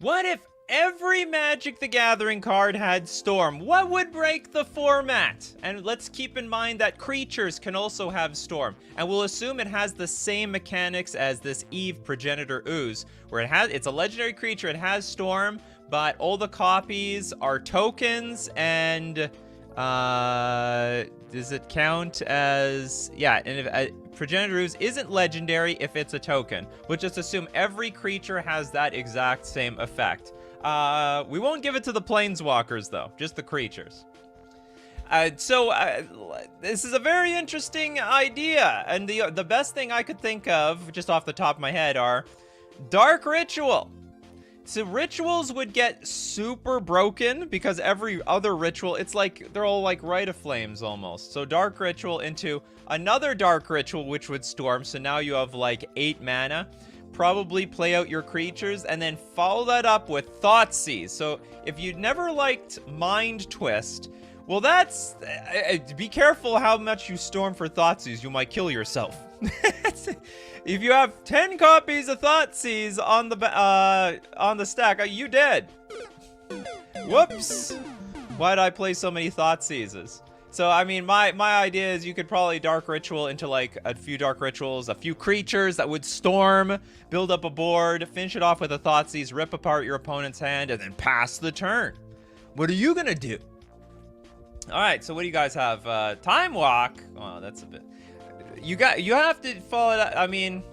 What if every Magic the Gathering card had Storm? What would break the format? And let's keep in mind that creatures can also have Storm. And we'll assume it has the same mechanics as this Eve Progenitor Ooze, where it's a legendary creature, it has Storm, but all the copies are tokens, and does it count as... Yeah, and if Progenitor Ooze isn't legendary if it's a token. We'll just assume every creature has that exact same effect. We won't give it to the Planeswalkers, though. Just the creatures. This is a very interesting idea. And the best thing I could think of, just off the top of my head, are Dark Ritual. So rituals would get super broken because every other ritual, it's like, they're all like Rite of Flames almost. So Dark Ritual into another Dark Ritual, which would Storm. So now you have like 8 mana. Probably play out your creatures and then follow that up with Thoughtseize. So if you'd never liked Mind Twist, well, that's... be careful how much you Storm for Thoughtseize. You might kill yourself. If you have 10 copies of Thoughtseize on the stack, you dead. Whoops. Why did I play so many Thoughtseizes? So, I mean, my idea is you could probably Dark Ritual into, like, a few Dark Rituals, a few creatures that would Storm, build up a board, finish it off with a Thoughtseize, rip apart your opponent's hand, and then pass the turn. What are you gonna do? Alright, so what do you guys have? Time Walk? Oh, that's a bit... You have to follow it. I mean,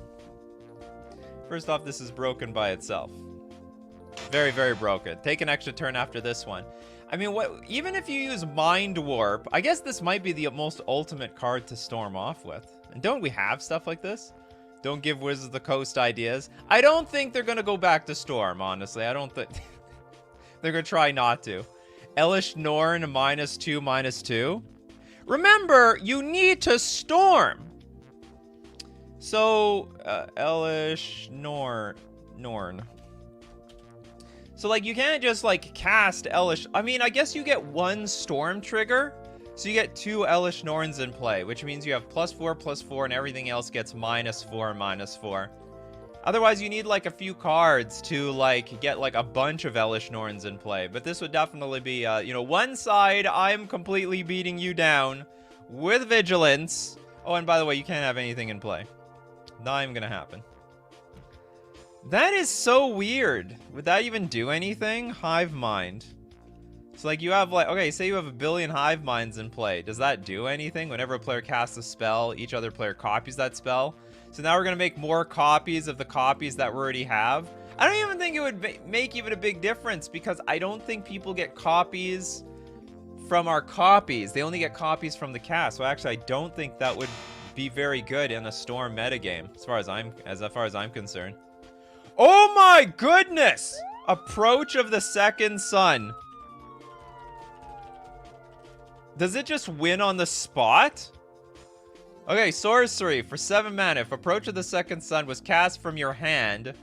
first off, this is broken by itself. Very, very broken. Take an extra turn after this one. I mean, even if you use Mind Warp, I guess this might be the most ultimate card to Storm off with. And don't we have stuff like this? Don't give Wizards of the Coast ideas. I don't think they're going to go back to Storm, honestly. I don't think... they're going to try not to. Elish Norn, -2/-2. Remember, you need to Storm. So, Elish Norn. So, like, you can't just, like, cast Elish... I mean, I guess you get 1 Storm trigger. So you get 2 Elish Norns in play, which means you have +4/+4, and everything else gets -4/-4. Otherwise, you need, like, a few cards to, like, get, like, a bunch of Elish Norns in play. But this would definitely be, you know, one side, I'm completely beating you down with Vigilance. Oh, and by the way, you can't have anything in play. Not even gonna happen. That is so weird. Would that even do anything? Hive Mind. So, like, you have, like, okay, say you have 1 billion Hive Minds in play. Does that do anything? Whenever a player casts a spell, each other player copies that spell. So now we're gonna make more copies of the copies that we already have. I don't even think it would make even a big difference, because I don't think people get copies from our copies. They only get copies from the cast. So actually, I don't think that would be very good in a Storm metagame, as far as I'm concerned. Oh my goodness! Approach of the Second Sun. Does it just win on the spot? Okay, sorcery for 7 mana. If Approach of the Second Sun was cast from your hand,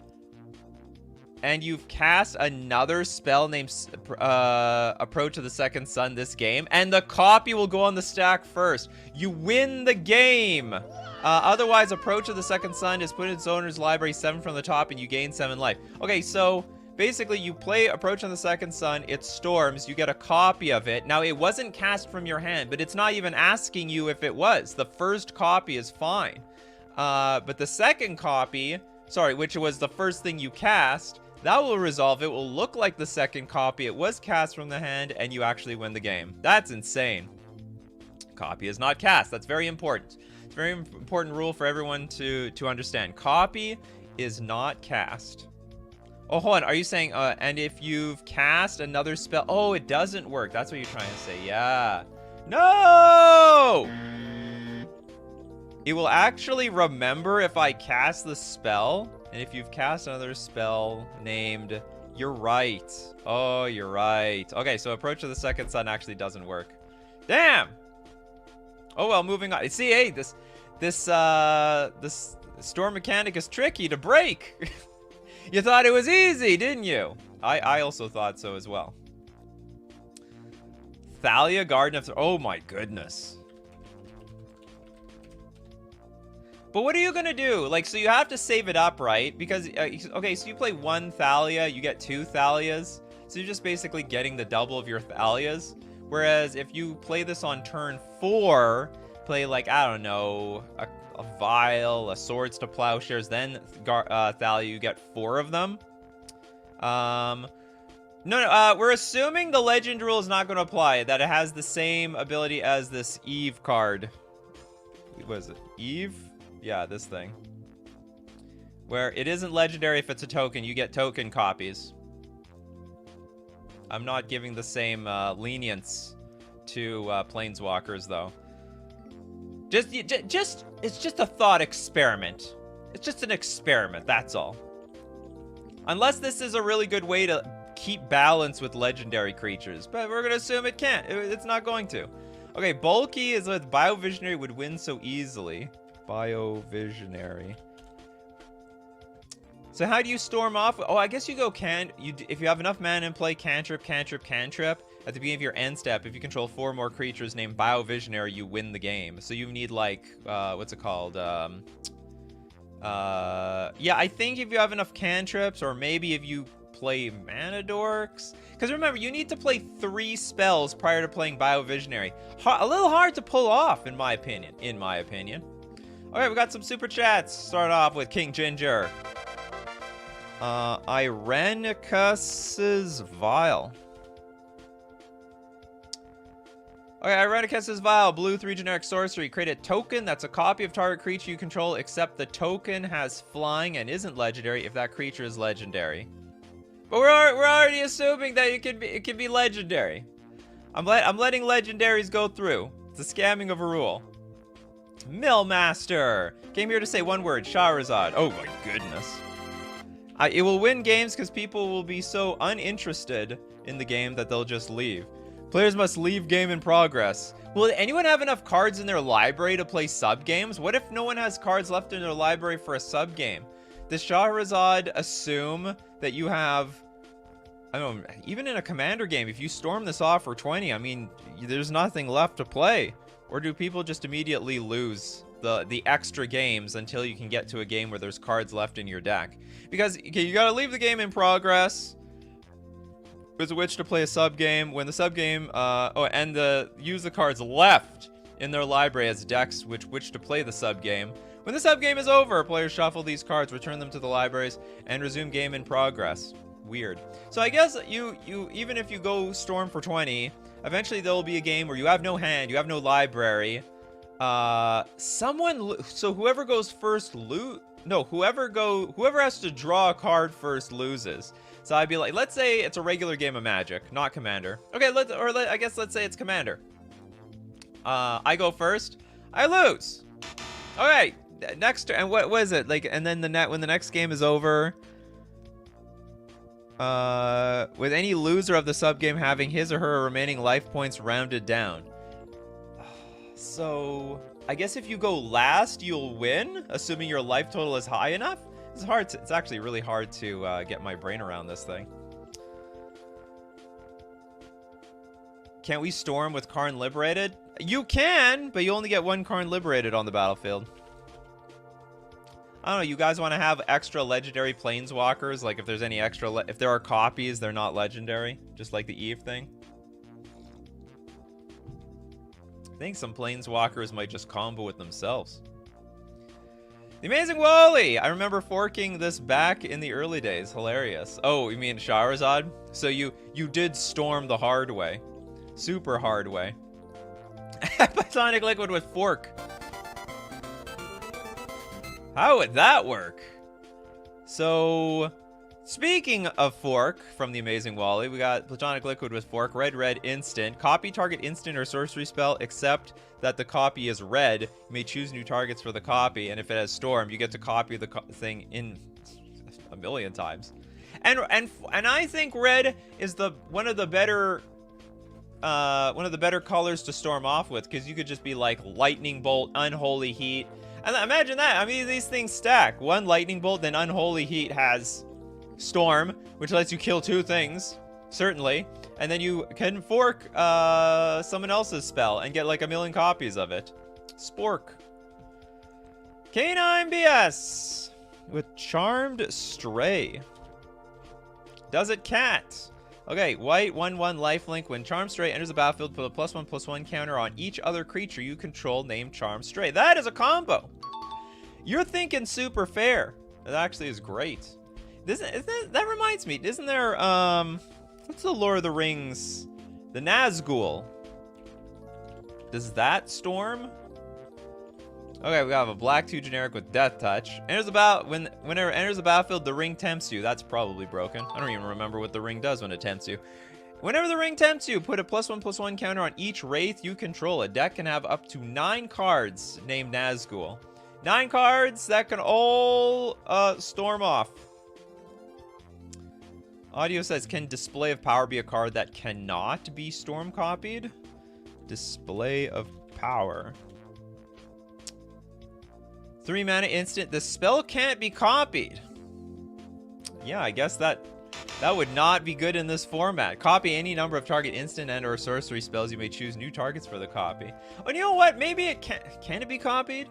and you've cast another spell named Approach of the Second Sun this game, and the copy will go on the stack first, you win the game. Otherwise, Approach of the Second Sun is put in its owner's library 7 from the top, and you gain 7 life. Okay, so basically you play Approach of the Second Sun, it storms, you get a copy of it. Now, it wasn't cast from your hand, but it's not even asking you if it was. The first copy is fine. But the second copy, sorry, which was the first thing you cast, that will resolve. It will look like the second copy. It was cast from the hand, and you actually win the game. That's insane. Copy is not cast. That's very important. It's a very important rule for everyone to understand. Copy is not cast. Oh, hold on. Are you saying, and if you've cast another spell... Oh, it doesn't work. That's what you're trying to say. Yeah. No! It will actually remember if I cast the spell... And if you've cast another spell named... You're right. Oh, you're right. Okay, so Approach of the Second Sun actually doesn't work. Damn! Oh, well, moving on. See, hey, this Storm mechanic is tricky to break. You thought it was easy, didn't you? I also thought so as well. Thalia, Garden of... Oh, my goodness. But what are you gonna do? Like, so you have to save it up, right? Because, okay, so you play 1 Thalia, you get 2 Thalias. So you're just basically getting the double of your Thalias. Whereas if you play this on turn 4, play like, I don't know, a Vial, a Swords to Plowshares, then Thalia, you get 4 of them. No, we're assuming the legend rule is not going to apply, that it has the same ability as this Eve card. What is it? Eve? Yeah, this thing. Where it isn't legendary if it's a token, you get token copies. I'm not giving the same lenience to Planeswalkers, though. It's just a thought experiment. It's just an experiment, that's all. Unless this is a really good way to keep balance with legendary creatures. But we're going to assume it can't. It's not going to. Okay, bulky is with Biovisionary would win so easily. Biovisionary. So how do you storm off? Oh, I guess you go if you have enough mana in play, cantrip, cantrip, cantrip. At the beginning of your end step, if you control 4 more creatures named Biovisionary, you win the game. So you need like, what's it called? Yeah, I think if you have enough cantrips, or maybe if you play Mana Dorks. Because remember, you need to play 3 spells prior to playing Biovisionary. A little hard to pull off, in my opinion. Okay, we got some super chats. Start off with King Ginger. Irenicus's Vial. Okay, Irenicus's Vial. Blue 3 generic sorcery. Create a token that's a copy of target creature you control, except the token has flying and isn't legendary if that creature is legendary. But we're already assuming that it can be legendary. I'm letting legendaries go through. It's a scamming of a rule. Millmaster came here to say 1 word: Shahrazad. Oh my goodness. It will win games because people will be so uninterested in the game that they'll just leave. Players must leave game in progress. Will anyone have enough cards in their library to play sub-games? What if no one has cards left in their library for a sub-game? Does Shahrazad assume that you have... I don't know, even in a commander game, if you storm this off for 20, I mean, there's nothing left to play. Or do people just immediately lose the extra games until you can get to a game where there's cards left in your deck? Because, okay, you gotta leave the game in progress with which to play a sub-game. When the sub-game, use the cards left in their library as decks which to play the sub-game. When the sub-game is over, players shuffle these cards, return them to the libraries, and resume game in progress. Weird. So I guess you even if you go storm for 20, eventually there will be a game where you have no hand, you have no library. So whoever goes first whoever has to draw a card first loses. So I'd be like, let's say it's a regular game of Magic, not Commander. Okay, I guess let's say it's Commander. I go first. I lose. Okay, next turn. And what was it like? And then when the next game is over, with any loser of the sub game having his or her remaining life points rounded down. So I guess if you go last, you'll win, assuming your life total is high enough. It's actually really hard to get my brain around this thing. Can't we storm with Karn Liberated? You can, but you only get 1 Karn Liberated on the battlefield. I don't know, you guys want to have extra legendary planeswalkers? Like if there's any extra, if there are copies, they're not legendary, just like the Eve thing. I think some planeswalkers might just combo with themselves. The Amazing Wally! I remember forking this back in the early days. Hilarious. Oh, you mean Shahrazad? So you did storm the hard way. Super hard way. Platonic Liquid with fork. How would that work? So, speaking of fork from the Amazing Wally, we got Platonic Liquid with fork, red, instant. Copy target instant or sorcery spell, except that the copy is red. You may choose new targets for the copy, and if it has storm, you get to copy the thing in a million times. And I think red is one of the better colors to storm off with, because you could just be like lightning bolt, unholy heat. And imagine that. I mean, these things stack. 1 lightning bolt, then unholy heat has storm, which lets you kill 2 things, certainly. And then you can fork someone else's spell and get like 1 million copies of it. Spork. Canine BS with Charmed Stray. Does it cat? Okay, white 1/1 lifelink. When Charmed Stray enters the battlefield, put a +1/+1 counter on each other creature you control named Charmed Stray. That is a combo. You're thinking super fair. That actually is great. That reminds me, isn't there, what's the Lord of the Rings? The Nazgul. Does that storm? Okay, we have a black 2 generic with Death Touch. Whenever it enters the battlefield, the ring tempts you. That's probably broken. I don't even remember what the ring does when it tempts you. Whenever the ring tempts you, put a +1/+1 counter on each wraith you control. A deck can have up to 9 cards named Nazgul. 9 cards that can all storm off. Audio says, can Display of Power be a card that cannot be storm copied? Display of Power. 3 mana instant. The spell can't be copied. Yeah, I guess that would not be good in this format. Copy any number of target instant and or sorcery spells. You may choose new targets for the copy. Oh, you know what? Maybe it can it be copied?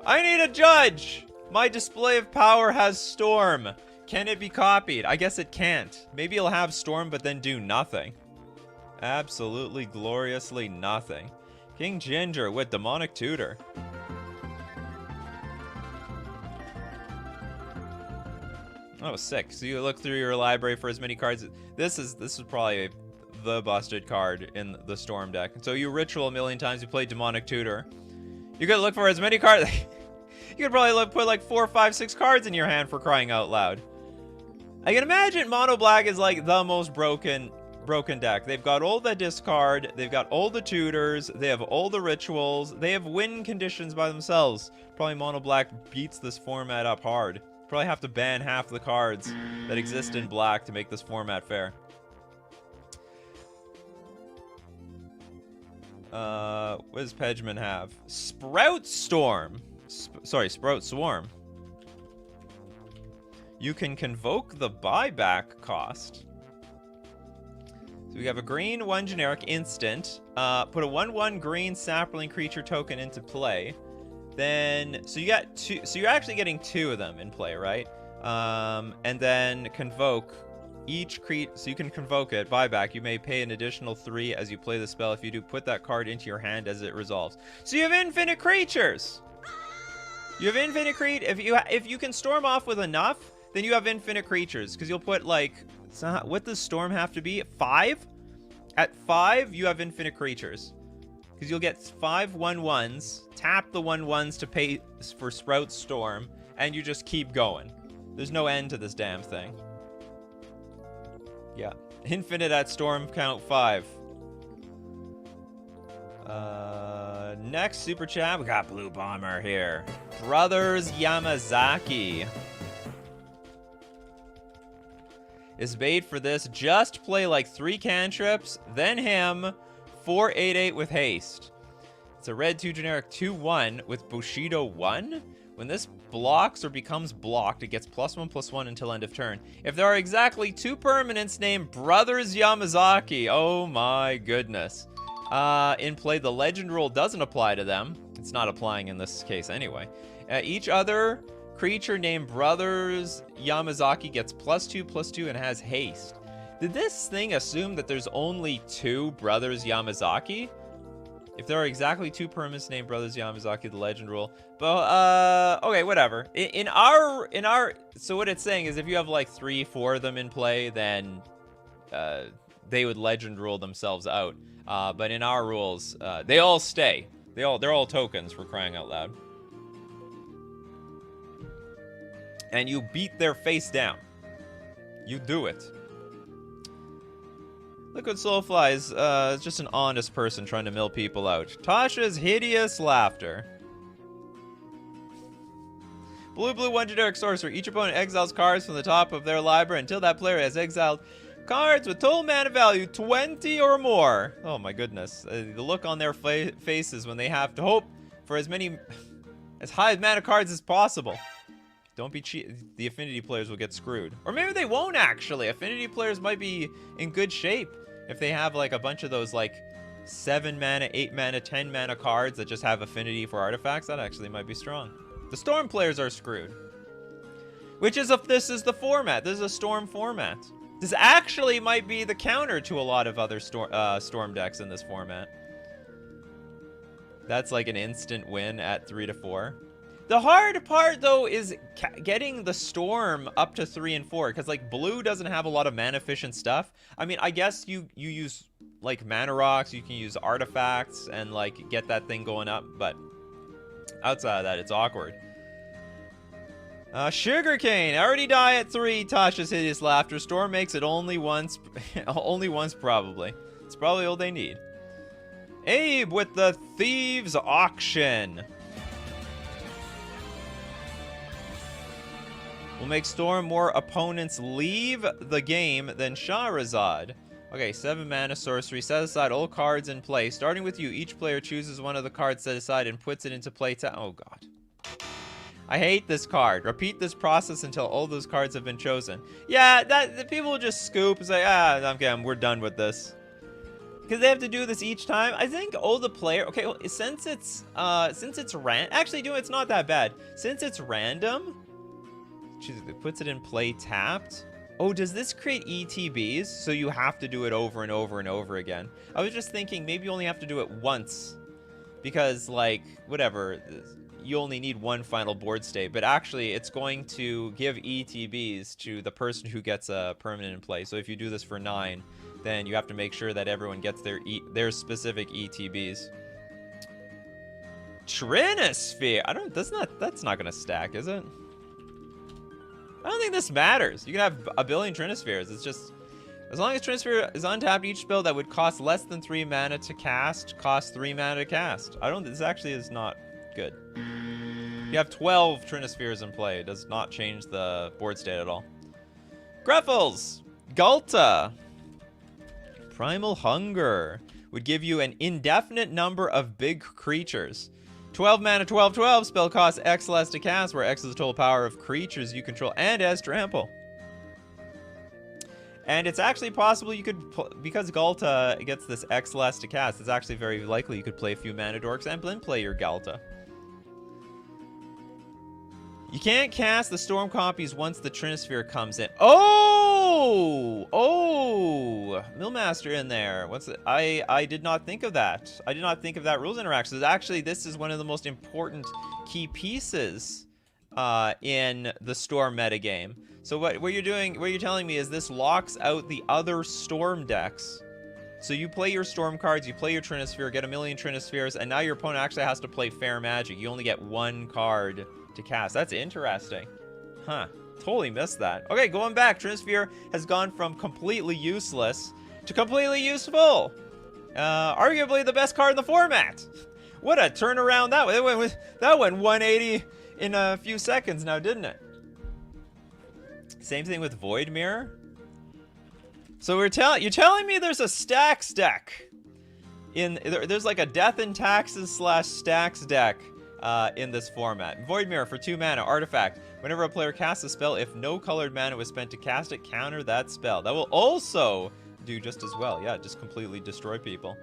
I need a judge. My Display of Power has Storm. Can it be copied? I guess it can't. Maybe it'll have Storm, but then do nothing. Absolutely gloriously nothing. King Ginger with Demonic Tutor. Oh, sick. So you look through your library for as many cards. This is probably the busted card in the Storm deck. So you ritual a million times, you play Demonic Tutor. You could look for as many cards. You could probably put like 4, 5, 6 cards in your hand, for crying out loud. I can imagine Mono Black is like the most broken deck. They've got all the discard, they've got all the tutors, they have all the rituals, they have win conditions by themselves. Probably Mono Black beats this format up hard. Probably have to ban half the cards that exist in black to make this format fair. What does Pedgeman have? Sprout Storm. Sprout Swarm. You can convoke the buyback cost. So we have a green 1 generic instant. Put a 1/1 green sapling creature token into play. Then, so you got 2. So you're actually getting 2 of them in play, right? And then convoke each creature. So you can convoke it. Buyback. You may pay an additional 3 as you play the spell. If you do, put that card into your hand as it resolves. So you have infinite creatures. You have infinite if you can storm off with enough, then you have infinite creatures, because you'll put like, what does storm have to be? 5? At 5, you have infinite creatures, because you'll get 5 1/1s, tap the 1/1s to pay for Sprout Storm, and you just keep going. There's no end to this damn thing. Yeah, infinite at storm count 5. Next super chat, we got Blue Bomber here. Brothers Yamazaki is bait for this. Just play like 3 cantrips, then him 4/8/8 with haste. It's a red 2 generic 2/1 with Bushido 1. When this blocks or becomes blocked, it gets +1/+1 until end of turn. If there are exactly 2 permanents named Brothers Yamazaki, oh my goodness. In play, the legend rule doesn't apply to them. It's not applying in this case anyway. Each other creature named Brothers Yamazaki gets +2/+2 and has haste. Did this thing assume that there's only 2 Brothers Yamazaki? If there are exactly 2 permanents named Brothers Yamazaki, the legend rule. But, okay, whatever. In our, so what it's saying is if you have like 3, 4 of them in play, then, they would legend rule themselves out. But in our rules, they all stay. They're all tokens, for crying out loud. And you beat their face down. You do it. Liquid Soulfly is just an honest person trying to mill people out. Tasha's hideous laughter. Blue 1 generic sorcerer. Each opponent exiles cards from the top of their library until that player has exiled cards with total mana value 20 or more. Oh my goodness. The look on their faces when they have to hope for as high mana cards as possible. Don't be cheat. The affinity players will get screwed. Or maybe they won't actually. Affinity players might be in good shape if they have like a bunch of those like 7 mana, 8 mana, 10 mana cards that just have affinity for artifacts. That actually might be strong. The Storm players are screwed. Which is if this is the format. This is a Storm format. This actually might be the counter to a lot of other Storm decks in this format. That's like an instant win at 3 to 4. The hard part, though, is getting the Storm up to 3 and 4. Because, like, blue doesn't have a lot of mana-efficient stuff. I mean, I guess you use, like, mana rocks. You can use artifacts and, like, get that thing going up. But outside of that, it's awkward. Sugarcane. Already die at 3. Tasha's hideous laughter. Storm makes it only once. Only once, probably. It's probably all they need. Abe with the Thieves Auction. Will make Storm more opponents leave the game than Shahrazad. Okay, 7 mana sorcery. Set aside all cards in play. Starting with you, each player chooses one of the cards set aside and puts it into play. Oh, God. I hate this card. Repeat this process until all those cards have been chosen. Yeah, the people will just scoop and say, okay, we're done with this. Because they have to do this each time. I think all the player... Okay, well, since it's actually, it's not that bad. Since it's random... It puts it in play tapped. Oh, does this create ETBs? So you have to do it over and over and over again. I was just thinking maybe you only have to do it once. Because, like, whatever, you only need one final board state. But actually, it's going to give ETBs to the person who gets a permanent in play. So if you do this for 9, then you have to make sure that everyone gets their specific ETBs. Trinisphere. That's not gonna stack, is it? I don't think this matters. You can have a billion Trinispheres. It's just, as long as Trinisphere is untapped, each spell that would cost less than 3 mana to cast costs 3 mana to cast. This actually is not good. You have 12 Trinispheres in play. It does not change the board state at all. Greffels! Gulta! Primal Hunger would give you an indefinite number of big creatures. 12 mana, 12, 12. Spell costs X less to cast, where X is the total power of creatures you control and has trample. And it's actually possible you could, because Gulta gets this X less to cast, it's actually very likely you could play a few Mana Dorks and then play your Gulta. You can't cast the Storm copies once the Trinisphere comes in. Oh! Millmaster in there. I did not think of that. I did not think of that rules interaction. Actually, this is one of the most important key pieces in the Storm metagame. So what you're telling me is this locks out the other Storm decks. So you play your Storm cards, you play your Trinisphere, get a million Trinispheres, and now your opponent actually has to play Fair Magic. You only get 1 card to cast. That's interesting. Huh. Totally missed that. Okay, going back. Trinisphere has gone from completely useless to completely useful. Arguably the best card in the format. What a turnaround that went. That went 180 in a few seconds now, didn't it? Same thing with Void Mirror. So you're telling me there's a stacks deck. There's like a Death and Taxes / stacks deck in this format. Void Mirror for 2 mana, artifact. Whenever a player casts a spell, if no colored mana was spent to cast it, counter that spell. That will also do just as well. Yeah, just completely destroy people.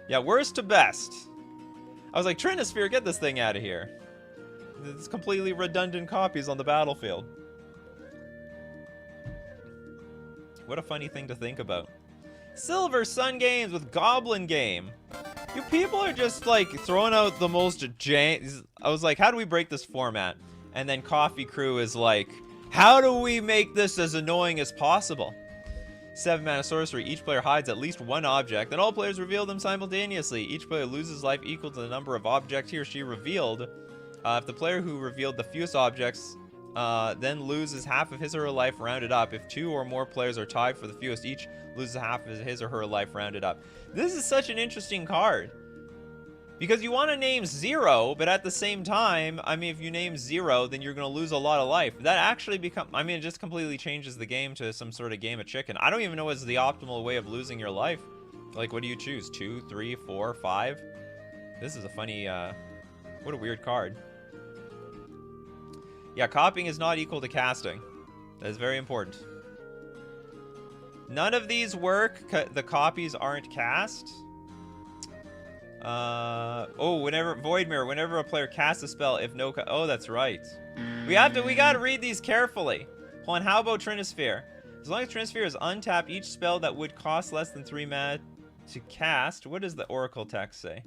Yeah, worst to best. I was like, Trinisphere, get this thing out of here. It's completely redundant copies on the battlefield. What a funny thing to think about. Silver Sun Games with Goblin Game. You people are just like throwing out the most I was like, how do we break this format? And then Coffee Crew is like, how do we make this as annoying as possible? 7 mana sorcery. Each player hides at least 1 object, and all players reveal them simultaneously. Each player loses life equal to the number of objects he or she revealed. If the player who revealed the fewest objects then loses half of his or her life rounded up. If 2 or more players are tied for the fewest, each loses half of his or her life rounded up. This is such an interesting card. Because you want to name 0, but at the same time, I mean, if you name 0, then you're going to lose a lot of life. That actually it just completely changes the game to some sort of game of chicken. I don't even know what's the optimal way of losing your life. Like, what do you choose? 2, 3, 4, 5? This is a funny, what a weird card. Yeah, copying is not equal to casting. That is very important. None of these work. The copies aren't cast. Whenever Void Mirror, whenever a player casts a spell, if no, oh, that's right. We gotta read these carefully. Hold on, how about Trinisphere? As long as Trinisphere is untapped, each spell that would cost less than 3 mana to cast. What does the Oracle text say?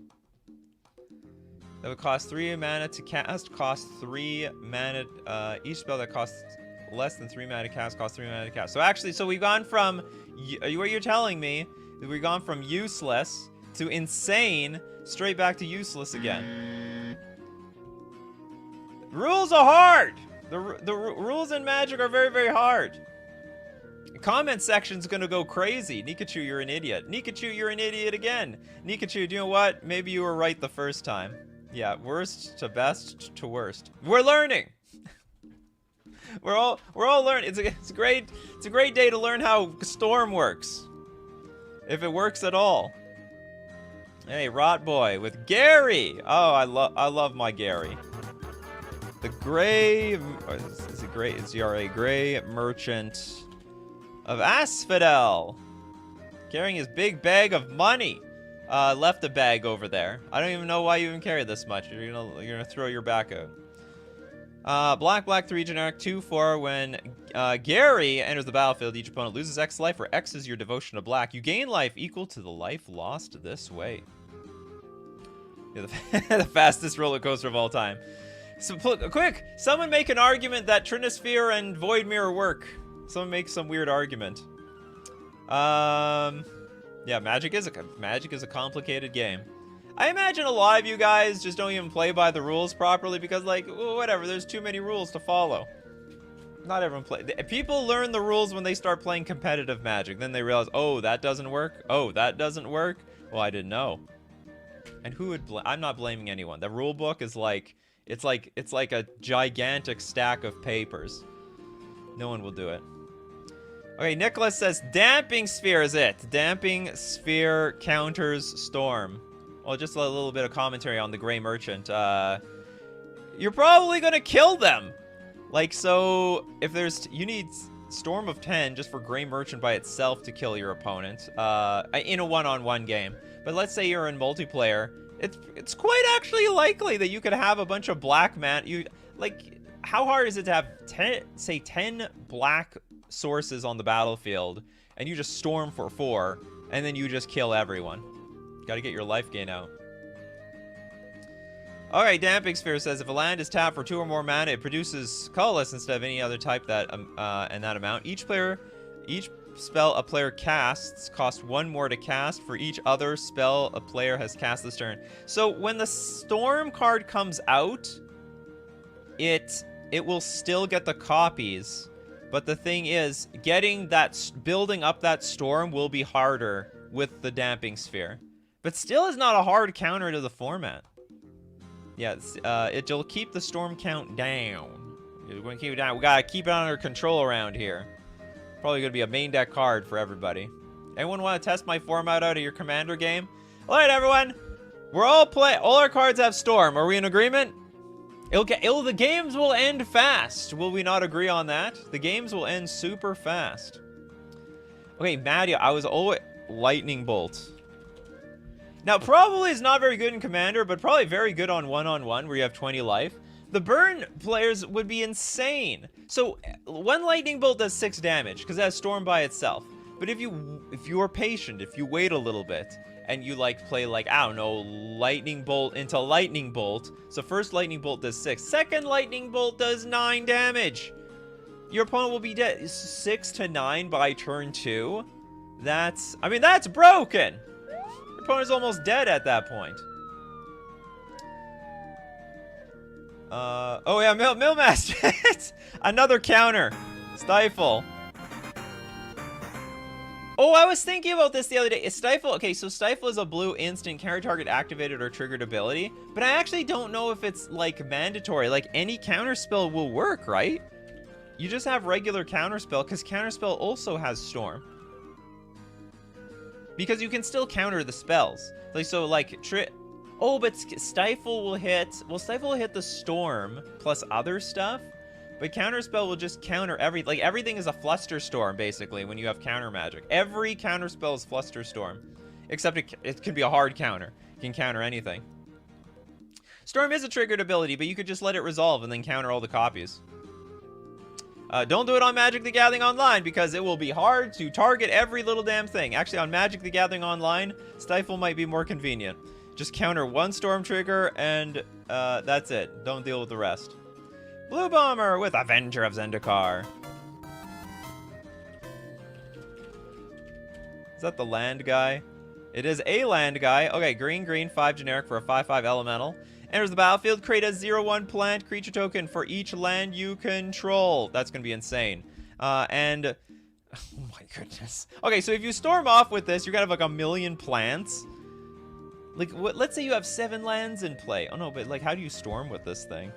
That would cost 3 mana to cast, cost 3 mana. Each spell that costs less than 3 mana to cast costs 3 mana to cast. So actually, so we've gone from, what you're telling me, we've gone from useless to insane, straight back to useless again. Rules are hard! The rules in Magic are very, very hard. The comment section's gonna go crazy. Nikachu, you're an idiot. Nikachu, you're an idiot again. Nikachu, do you know what? Maybe you were right the first time. Yeah, worst to best to worst. We're learning. we're all learning. It's a great day to learn how Storm works, if it works at all. Hey, Rot Boy with Gary. Oh, I love my Gary. The Gray, is it Gray? It's GRA Gray Merchant of Asphodel, carrying his big bag of money. Left a bag over there. I don't even know why you even carry this much. You're gonna throw your back out. Black 3 generic 2/4. When Gary enters the battlefield, each opponent loses X life, where X is your devotion to black. You gain life equal to the life lost this way. Yeah, the fastest roller coaster of all time. So quick, someone make an argument that Trinisphere and Void Mirror work. Someone make some weird argument. Yeah, Magic is a complicated game. I imagine a lot of you guys just don't even play by the rules properly because, like, whatever, there's too many rules to follow. Not everyone people learn the rules when they start playing competitive Magic. Then they realize, oh, that doesn't work. Oh, that doesn't work. Well, I didn't know. And who would I'm not blaming anyone. The rule book is like, it's like a gigantic stack of papers. No one will do it. Okay, Nicholas says Damping Sphere is it. Damping Sphere counters Storm. Well, just a little bit of commentary on the Gray Merchant. You're probably gonna kill them. Like, so if you need Storm of 10 just for Gray Merchant by itself to kill your opponent in a one-on-one game. But let's say you're in multiplayer, it's quite actually likely that you could have a bunch of black how hard is it to have 10 black sources on the battlefield and you just storm for 4 and then you just kill everyone? Got to get your life gain out. Alright, Damping Sphere says if a land is tapped for 2 or more mana, it produces colorless instead of any other type and that amount. Each spell a player casts costs 1 more to cast for each other spell a player has cast this turn. So when the Storm card comes out, it will still get the copies, but the thing is, building up that Storm will be harder with the Damping Sphere. But still is not a hard counter to the format. Yeah, it'll keep the Storm count down. We're going to keep it down. We gotta keep it under control around here. Probably gonna be a main deck card for everybody. Anyone want to test my format out of your Commander game? All right, everyone. All our cards have Storm. Are we in agreement? The games will end fast. Will we not agree on that? The games will end super fast. Okay, Maddie, I was always Lightning Bolt. Now, probably is not very good in Commander, but probably very good on one-on-one where you have 20 life. The burn players would be insane. So, one Lightning Bolt does 6 damage, because it has Storm by itself. But if you are patient, if you wait a little bit, and you play I don't know, Lightning Bolt into Lightning Bolt. So first Lightning Bolt does 6. Second Lightning Bolt does 9 damage. Your opponent will be dead 6 to 9 by turn 2. That's broken. Your opponent's almost dead at that point. Oh yeah, Millmaster. Another counter. Stifle. Oh, I was thinking about this the other day. Is Stifle... Okay, so Stifle is a blue instant counter target activated or triggered ability. But I actually don't know if it's, mandatory. Any counter spell will work, right? You just have regular counter spell, because counter spell also has Storm. Because you can still counter the spells. Oh, but Stifle will hit... Well, Stifle will hit the Storm plus other stuff. But Counterspell will just counter everything is a Flusterstorm, basically, when you have counter magic. Every counterspell is Flusterstorm. Except it can be a hard counter. It can counter anything. Storm is a triggered ability, but you could just let it resolve and then counter all the copies. Don't do it on Magic the Gathering Online, because it will be hard to target every little damn thing. Actually, on Magic the Gathering Online, Stifle might be more convenient. Just counter one Storm trigger, and that's it. Don't deal with the rest. Blue Bomber with Avenger of Zendikar. Is that the land guy? It is a land guy. Okay, green, green, 5 generic for a 5/5 elemental. Enters the battlefield, create a 0/1 plant creature token for each land you control. That's going to be insane. Oh my goodness. Okay, so if you storm off with this, you're going to have like 1,000,000 plants. Like, let's say you have 7 lands in play. Oh no, but like, how do you storm with this thing?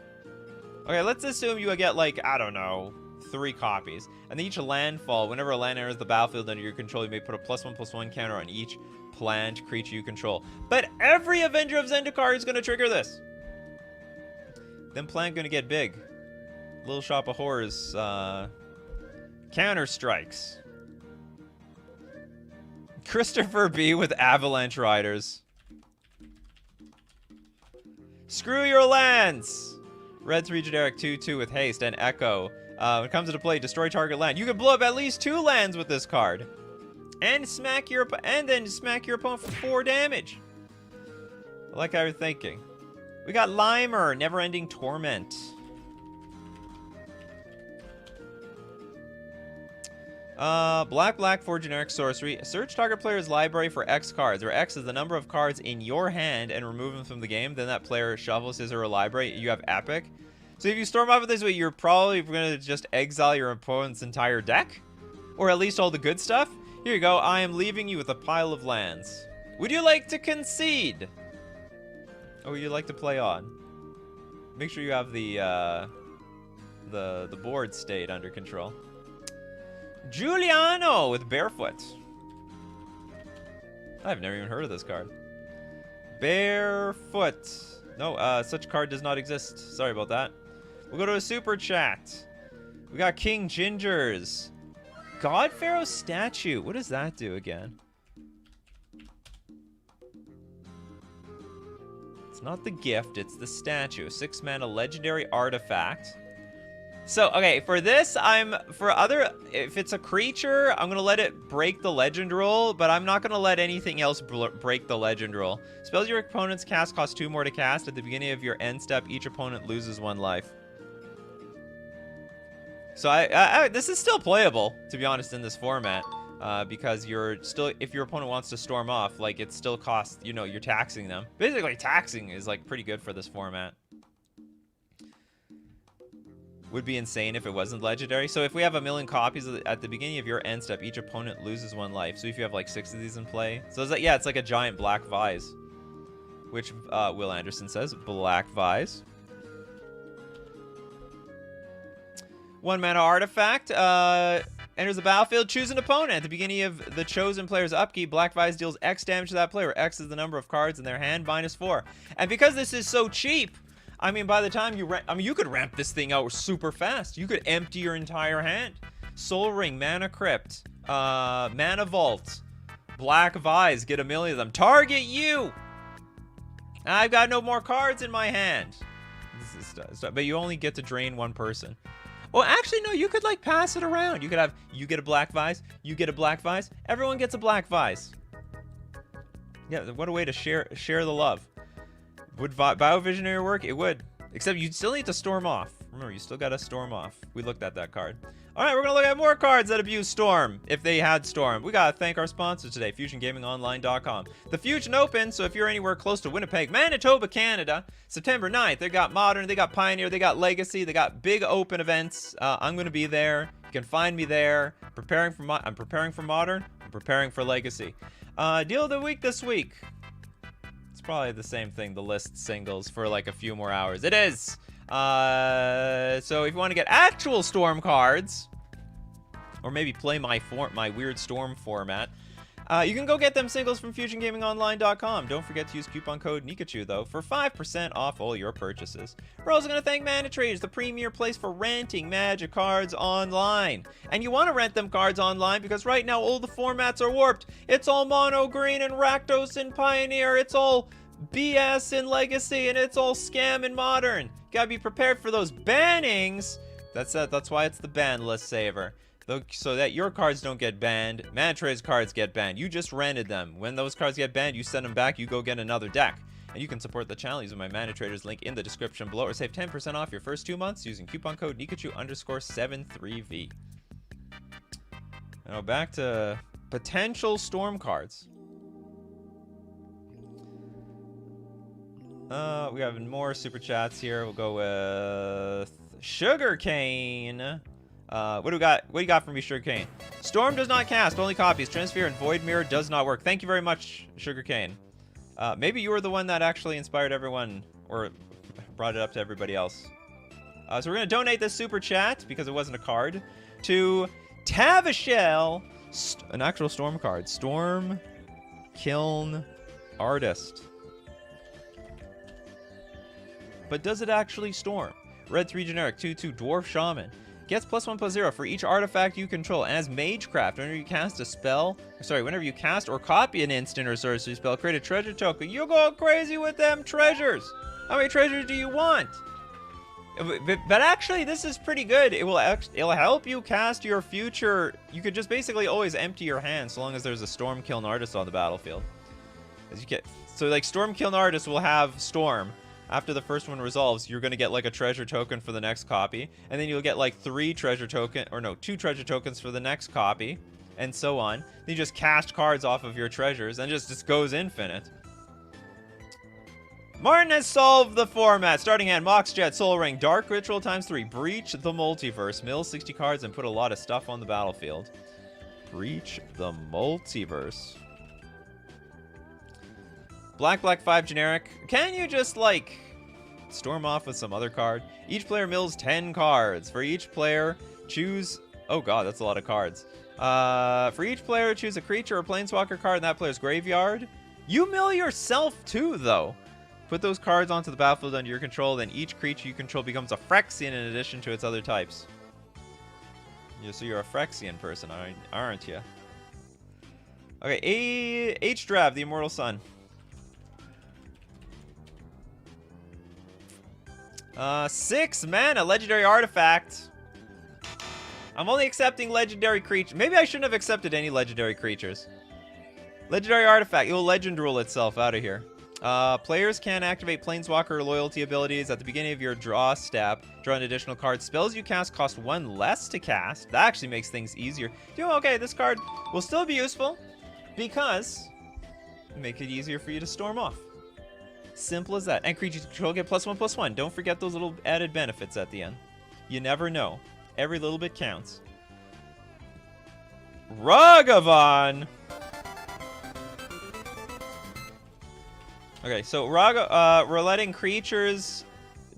Okay, let's assume you get like, I don't know, 3 copies. And then each landfall, whenever a land enters the battlefield under your control, you may put a +1/+1 counter on each plant creature you control. But every Avenger of Zendikar is going to trigger this. Then plant going to get big. Little Shop of Horrors counter strikes. Christopher B with Avalanche Riders. Screw your lands. Red 3 generic 2/2 with haste and echo. When it comes into play, destroy target land. You can blow up at least 2 lands with this card. And then smack your opponent for 4 damage. I like how you're thinking. We got Limer, Never-Ending Torment. Black, 4 generic sorcery. Search target player's library for X cards, where X is the number of cards in your hand, and remove them from the game. Then that player shuffles his or her library. You have Epic. So if you storm off with this way, you're probably going to just exile your opponent's entire deck. Or at least all the good stuff. Here you go. I am leaving you with a pile of lands. Would you like to concede? Or would you like to play on? Make sure you have the board state under control. Giuliano with Barefoot. I've never even heard of this card. Barefoot. No, such card does not exist. Sorry about that. We'll go to a super chat. We got King Gingers. God Pharaoh statue. What does that do again? It's not the gift, it's the statue. 6 mana legendary artifact. So, okay, for this, if it's a creature, I'm going to let it break the legend rule, but I'm not going to let anything else break the legend rule. Spells your opponent's cast cost 2 more to cast. At the beginning of your end step, each opponent loses 1 life. So this is still playable, to be honest, in this format, because if your opponent wants to storm off, like, it still costs, you're taxing them. Basically, taxing is, like, pretty good for this format. Would be insane if it wasn't legendary. So if we have 1,000,000 copies at the beginning of your end step, each opponent loses 1 life. So if you have like 6 of these in play, so it's like, yeah, it's like a giant black vise, which Will Anderson says black vise. 1 mana artifact enters the battlefield. Choose an opponent at the beginning of the chosen player's upkeep. Black vise deals X damage to that player. X is the number of cards in their hand -4. And because this is so cheap, I mean, by the time you could ramp this thing out super fast. You could empty your entire hand. Soul Ring, Mana Crypt, Mana Vault, Black Vise, get 1,000,000 of them. Target you! I've got no more cards in my hand. This is stuff, but you only get to drain 1 person. Well, actually, no, you could, like, pass it around. You could have, you get a Black Vise, you get a Black Vise, everyone gets a Black Vise. Yeah, what a way to share the love. Would Biovisionary work? It would. Except you'd still need to storm off. Remember, you still gotta storm off. We looked at that card. Alright, we're gonna look at more cards that abuse Storm, if they had Storm. We gotta thank our sponsor today, FusionGamingOnline.com. The Fusion Open, so if you're anywhere close to Winnipeg, Manitoba, Canada, September 9th, they got Modern, they got Pioneer, they got Legacy, they got big open events. I'm gonna be there. You can find me there. I'm preparing for Modern, I'm preparing for Legacy. Deal of the week this week. Probably the same thing, the list singles for like a few more hours. It is! So if you want to get actual Storm cards, or maybe play my weird Storm format, you can go get them singles from FusionGamingOnline.com. Don't forget to use coupon code Nikachu, though, for 5% off all your purchases. We're also going to thank Mana Traders, the premier place for renting Magic cards online. And you want to rent them cards online because right now all the formats are warped. It's all Mono Green and Rakdos and Pioneer. It's all BS in Legacy, and it's all scam in Modern. Gotta be prepared for those bannings. That's why it's the ban list saver. So that your cards don't get banned. Mana-Trade's cards get banned. You just rented them. When those cards get banned, you send them back, you go get another deck. And you can support the channel using my Mana Traders link in the description below, or save 10% off your first 2 months using coupon code Nikachu_73V. Now back to potential Storm cards. We have more super chats here. We'll go with Sugarcane. What do you got for me, Sugarcane? Storm does not cast, only copies. Transfer and Void Mirror does not work. Thank you very much, Sugarcane. Maybe you were the one that actually inspired everyone, or brought it up to everybody else. So we're going to donate this super chat, because it wasn't a card, to Tavishel, an actual Storm card. Storm Kiln Artist. But does it actually storm? Red 3 generic, 2/2 Dwarf Shaman. Gets +1/+0 for each artifact you control. And as Magecraft, whenever you cast a spell, whenever you cast or copy an instant or sorcery spell, create a treasure token. You go crazy with them treasures. How many treasures do you want? But actually, this is pretty good. It'll help you cast your future. You could just basically always empty your hand so long as there's a Storm Kiln Artist on the battlefield. So like Storm Kiln Artist will have Storm. After the first one resolves, you're going to get like a treasure token for the next copy. And then you'll get like 2 treasure tokens for the next copy. And so on. Then you just cast cards off of your treasures and just goes infinite. Martin has solved the format. Starting hand, Moxjet, Soul Ring, Dark Ritual ×3, Breach the Multiverse, mill 60 cards and put a lot of stuff on the battlefield. Breach the Multiverse. Black 5 generic. Can you just like storm off with some other card? Each player mills 10 cards. For each player, choose... Oh god, that's a lot of cards. For each player, choose a creature or planeswalker card in that player's graveyard. You mill yourself too, though. Put those cards onto the battlefield under your control, then each creature you control becomes a Phyrexian in addition to its other types. Yeah, so you're a Phyrexian person, aren't you? Okay, H-Drab, the Immortal Sun. 6 mana, legendary artifact. I'm only accepting legendary creatures. Maybe I shouldn't have accepted any legendary creatures. Legendary artifact. It will legend rule itself out of here. Players can activate Planeswalker loyalty abilities at the beginning of your draw step. Draw an additional card. Spells you cast cost 1 less to cast. That actually makes things easier. Okay, this card will still be useful because it'll make it easier for you to storm off. Simple as that. And creatures you control get +1/+1. Don't forget those little added benefits at the end. You never know. Every little bit counts. Ragavan! Okay, so we're letting creatures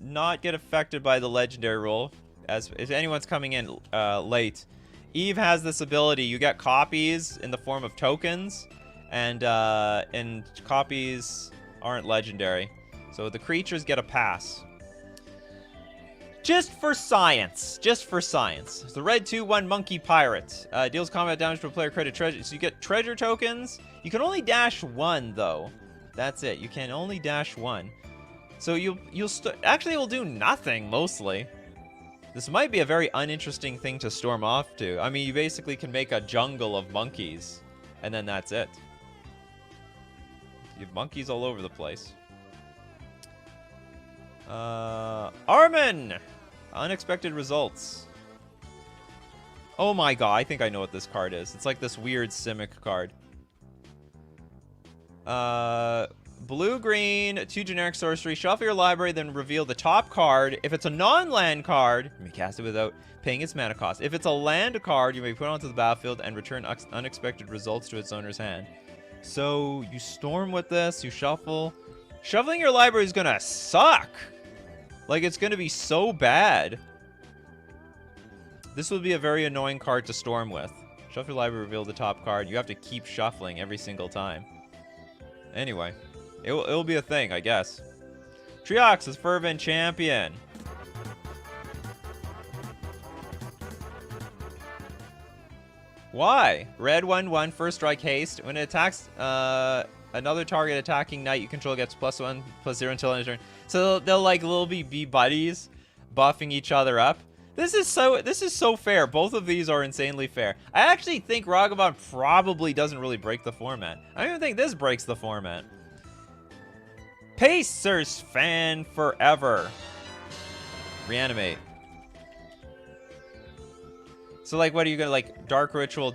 not get affected by the legendary rule. As if anyone's coming in late, Eve has this ability. You get copies in the form of tokens, and copies aren't legendary. So the creatures get a pass. Just for science. Just for science. So red 2/1 Monkey Pirate. Deals combat damage to a player credit treasure. So you get treasure tokens. You can only dash 1 though. That's it. You can only dash 1. So actually it will do nothing mostly. This might be a very uninteresting thing to storm off to. I mean, you basically can make a jungle of monkeys, and then that's it. You have monkeys all over the place. Armin! Unexpected results. Oh my god, I think I know what this card is. It's like this weird Simic card. Blue-green, 2 generic sorcery. Shuffle your library, then reveal the top card. If it's a non-land card, you may cast it without paying its mana cost. If it's a land card, you may put it onto the battlefield and return unexpected results to its owner's hand. So, you storm with this, you shuffle. Shuffling your library is gonna suck. Like, it's gonna be so bad. This would be a very annoying card to storm with. Shuffle your library, reveal the top card. You have to keep shuffling every single time. Anyway, it'll be a thing, I guess. Triox is Fervent Champion. Why? Red 1/1, first strike haste. When it attacks Another target attacking knight you control gets +1/+0 until end of turn. So they'll like be buddies, buffing each other up. This is so fair. Both of these are insanely fair. I actually think Ragavan probably doesn't really break the format. I don't even think this breaks the format. Pacers fan forever. Reanimate. So like, what are you gonna like? Dark Ritual,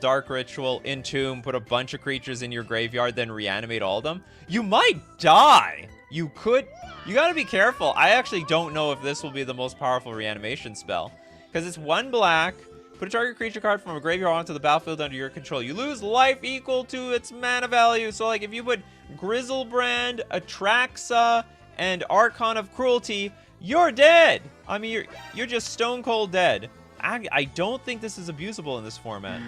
Entomb, put a bunch of creatures in your graveyard, then reanimate all of them? You might die. You could. You gotta be careful. I actually don't know if this will be the most powerful reanimation spell. Because it's 1 black, put a target creature card from a graveyard onto the battlefield under your control. You lose life equal to its mana value. So like if you put Grizzlebrand, Atraxa, and Archon of Cruelty, you're dead. I mean, you're just stone cold dead. I don't think this is abusable in this format.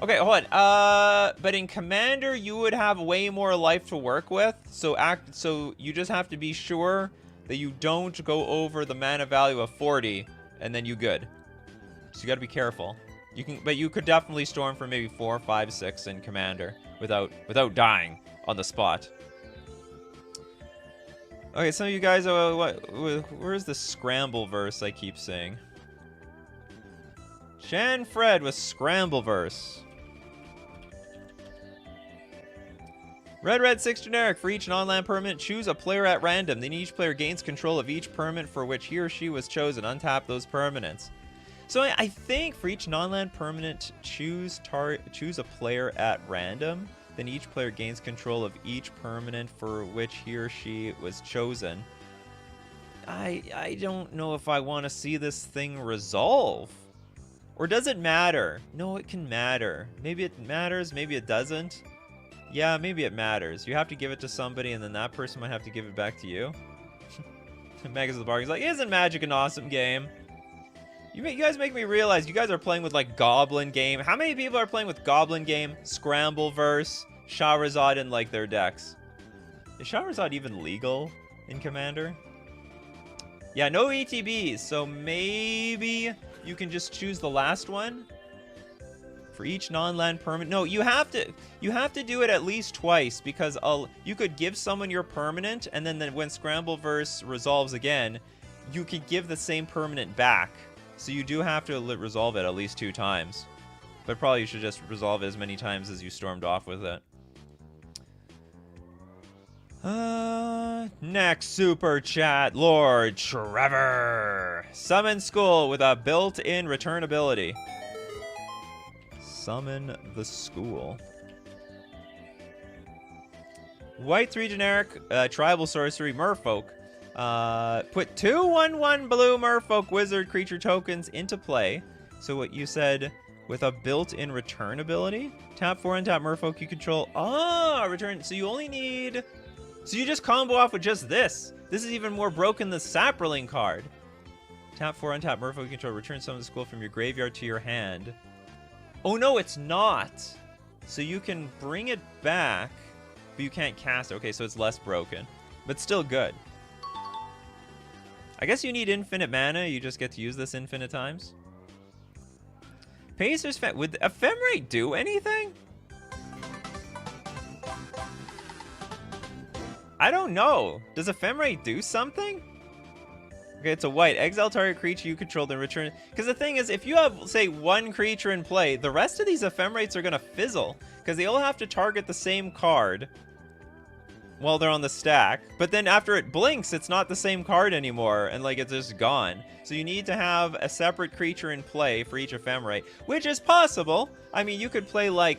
Okay, hold on. But in Commander, you would have way more life to work with. So you just have to be sure that you don't go over the mana value of 40, and then you good. So you got to be careful. But you could definitely storm for maybe 4, 5, 6 in Commander without dying on the spot. Okay, some of you guys, where's the Scramble verse I keep saying? Shan Fred with Scrambleverse. Red 6 generic. For each non-land permanent, choose a player at random. Then each player gains control of each permanent for which he or she was chosen. Untap those permanents. So I think for each non-land permanent, choose a player at random. Then each player gains control of each permanent for which he or she was chosen. I don't know if I want to see this thing resolve. Or does it matter? No, it can matter. Maybe it matters, maybe it doesn't. Yeah, maybe it matters. You have to give it to somebody, and then that person might have to give it back to you. Megas of the Bargain's like, isn't Magic an awesome game? You guys make me realize you guys are playing with, like, Goblin Game. How many people are playing with Goblin Game, Scrambleverse, Shahrazad in, like, their decks? Is Shahrazad even legal in Commander? Yeah, no ETBs, so maybe you can just choose the last one for each non-land permanent. No, you have to do it at least twice, because you could give someone your permanent, and then when Scrambleverse resolves again, you could give the same permanent back. So you do have to resolve it at least 2 times. But probably you should just resolve it as many times as you stormed off with it. Next super chat, Lord Trevor. Summon School with a built-in return ability. Summon the School. White 3 generic, tribal sorcery, Merfolk. Put 2 1/1 blue Merfolk wizard creature tokens into play. So what you said, with a built-in return ability? Tap 4 untap Merfolk you control. Ah, return. So you only need... So you just combo off with just this. This is even more broken than the Saproling card. Tap 4 untap Merfolk you control. Return Summon the School from your graveyard to your hand. Oh no, it's not. So you can bring it back, but you can't cast it. Okay, so it's less broken, but still good. I guess you need infinite mana. You just get to use this infinite times. Pacers fan. Would Ephemerate do anything? I don't know. Does Ephemerate do something? Okay, it's a white. Exile target creature you control, then return. Because the thing is, if you have, say, 1 creature in play, the rest of these Ephemerates are going to fizzle. Because they all have to target the same card while they're on the stack. But then after it blinks, it's not the same card anymore. And, like, it's just gone. So you need to have a separate creature in play for each Ephemerate. Which is possible. I mean, you could play, like,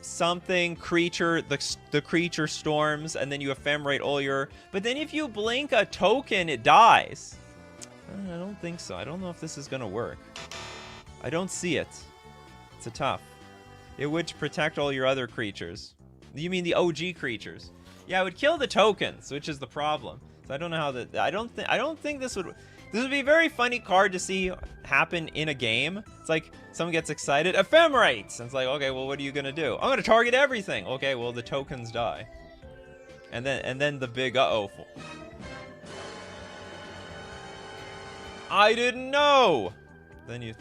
something, creature, the creature storms, and then you Ephemerate all your... But then if you blink a token, it dies. I don't think so. I don't know if this is going to work. I don't see it. It's a tough. It would protect all your other creatures. You mean the OG creatures? Yeah, it would kill the tokens, which is the problem. So I don't know how that... I don't think this would... This would be a very funny card to see happen in a game. It's like someone gets excited, Ephemerates! And it's like, okay, well, what are you going to do? I'm going to target everything. Okay, well, the tokens die. And then the big uh-oh. I didn't know! Then you...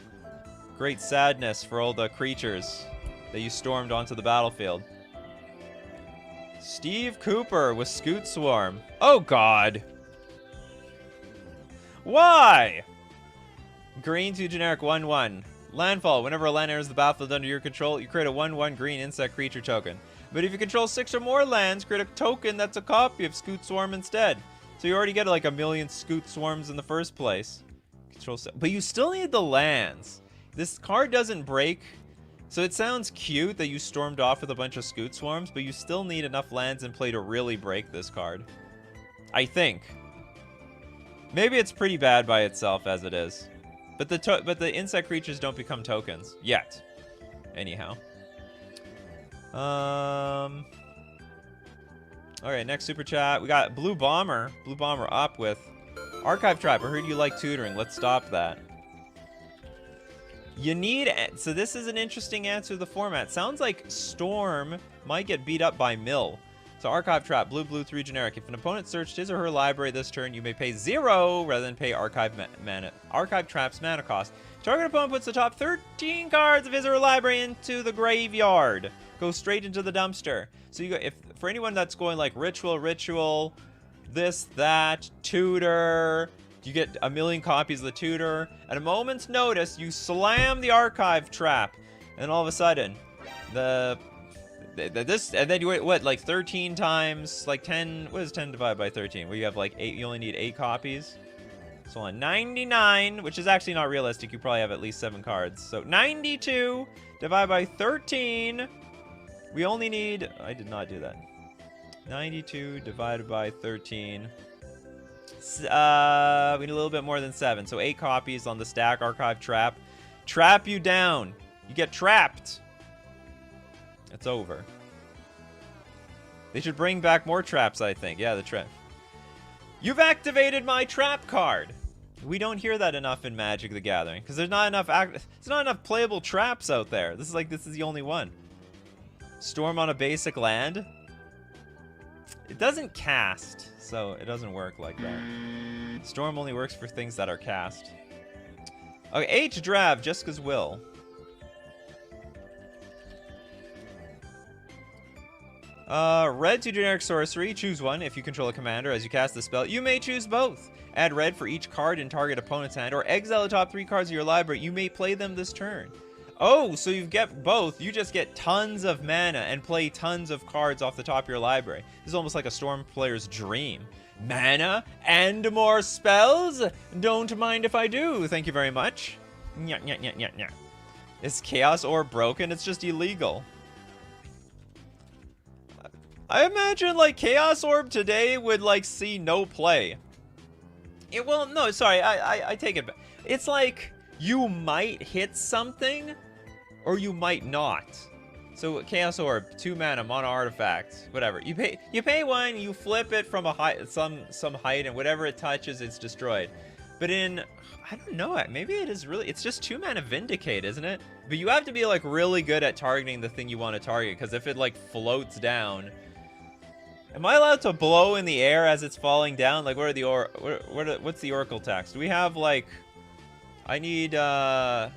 Great sadness for all the creatures that you stormed onto the battlefield. Steve Cooper with Scoot Swarm. Oh, God. Why? Green 2 generic 1/1. Landfall. Whenever a land enters the battlefield under your control, you create a 1/1 green insect creature token. But if you control 6 or more lands, create a token that's a copy of Scoot Swarm instead. So you already get like a million Scoot Swarms in the first place. But you still need the lands. This card doesn't break. So it sounds cute that you stormed off with a bunch of Scoot Swarms, but you still need enough lands in play to really break this card. I think. Maybe it's pretty bad by itself as it is. But the insect creatures don't become tokens yet. Anyhow. Alright, next super chat. We got Blue Bomber. Blue Bomber up with Archive Trap. I heard you like tutoring. Let's stop that. You need... So this is an interesting answer to the format. Sounds like Storm might get beat up by Mill. So Archive Trap, blue, 3 generic. If an opponent searched his or her library this turn, you may pay 0 rather than pay Archive Trap's mana cost. Target opponent puts the top 13 cards of his or her library into the graveyard. Go straight into the dumpster. So you go, if for anyone that's going like Ritual, this, that, Tutor, you get a million copies of the Tutor. At a moment's notice, you slam the Archive Trap, and all of a sudden, and then you wait, what, like 13 times, like 10, what is 10 divided by 13? Well, you have like 8, you only need 8 copies. So on 99, which is actually not realistic, you probably have at least 7 cards. So 92 divided by 13, we only need, I did not do that. 92 divided by 13. We need a little bit more than 7. So 8 copies on the stack Archive Trap. Trap you down. You get trapped. It's over. They should bring back more traps, I think. Yeah, the trap. You've activated my trap card. We don't hear that enough in Magic the Gathering because there's not enough playable traps out there. This is the only one. Storm on a basic land. It doesn't cast, so it doesn't work like that. Storm only works for things that are cast. Okay, H Drav, Jessica's Will. Red 2 generic sorcery. Choose one. If you control a commander as you cast the spell, you may choose both. Add red for each card in target opponent's hand, or exile the top 3 cards of your library. You may play them this turn. Oh, so you get both. You just get tons of mana and play tons of cards off the top of your library. This is almost like a Storm player's dream. Mana and more spells? Don't mind if I do. Thank you very much. Nya, nya, nya, nya, nya. Is Chaos Orb broken? It's just illegal. I imagine, like, Chaos Orb today would, like, see no play. It will... No, sorry, I take it back. It's like, you might hit something, or you might not. So, Chaos Orb, 2 mana, mono artifact, whatever. You pay 1, you flip it from a height, some height, and whatever it touches, it's destroyed. But in... I don't know, maybe it is really... It's just 2 mana Vindicate, isn't it? But you have to be, like, really good at targeting the thing you want to target, because if it, like, floats down... Am I allowed to blow in the air as it's falling down? Like, what are the what's the Oracle text? Do we have, like... I need, You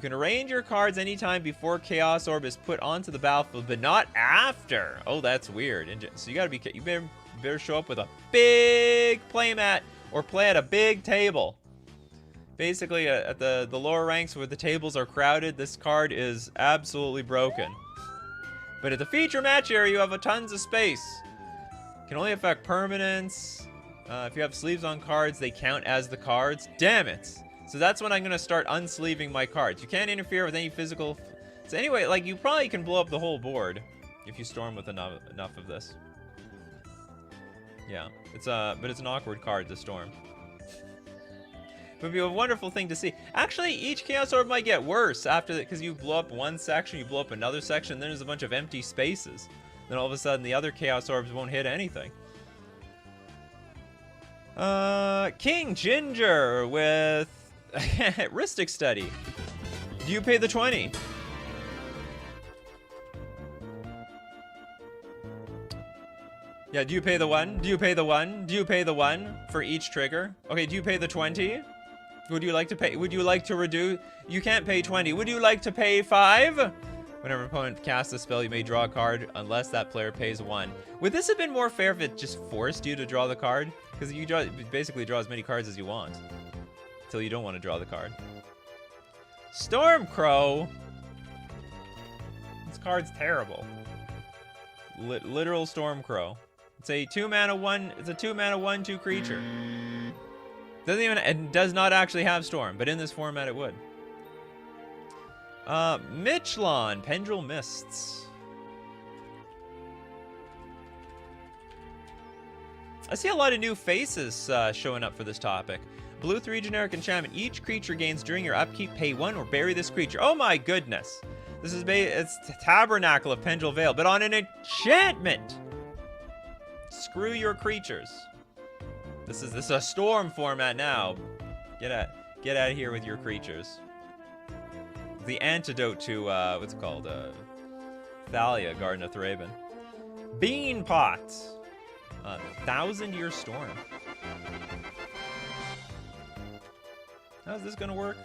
can arrange your cards anytime before Chaos Orb is put onto the battlefield, but not after. Oh, that's weird. And so you gotta be... You better show up with a big playmat or play at a big table. Basically, at the lower ranks where the tables are crowded, this card is absolutely broken. But at the feature match area, you have tons of space. Can only affect permanents. If you have sleeves on cards, they count as the cards. Damn it! So that's when I'm going to start unsleeving my cards. You can't interfere with any physical... So anyway, like, you probably can blow up the whole board if you storm with enough of this. Yeah, but it's an awkward card to storm. It would be a wonderful thing to see. Actually, each Chaos Orb might get worse after that, because you blow up one section, you blow up another section, then there's a bunch of empty spaces. Then all of a sudden, the other Chaos Orbs won't hit anything. King Ginger with Ristic Study. Do you pay the 20? Yeah, do you pay the 1? Do you pay the 1? Do you pay the 1 for each trigger? Okay, do you pay the 20? Would you like to pay? Would you like to reduce? You can't pay 20. Would you like to pay 5? Whenever an opponent casts a spell, you may draw a card unless that player pays 1. Would this have been more fair if it just forced you to draw the card? Because you basically draw as many cards as you want. Until you don't want to draw the card. Stormcrow! This card's terrible. Literal Stormcrow. It's a 2-mana 1. It's a 2-mana 1/2 creature. It does not actually have Storm, but in this format it would. Michelon, Pendril Mists. I see a lot of new faces showing up for this topic. Blue 3 generic enchantment. Each creature gains during your upkeep, pay 1 or bury this creature. Oh my goodness. This is it's Tabernacle of Pendril Vale, but on an enchantment. Screw your creatures. This is a storm format now. Get out of here with your creatures. The antidote to what's it called? Thalia, Garden of Thraben. Bean Pot. 1,000-Year Storm. How's this gonna work?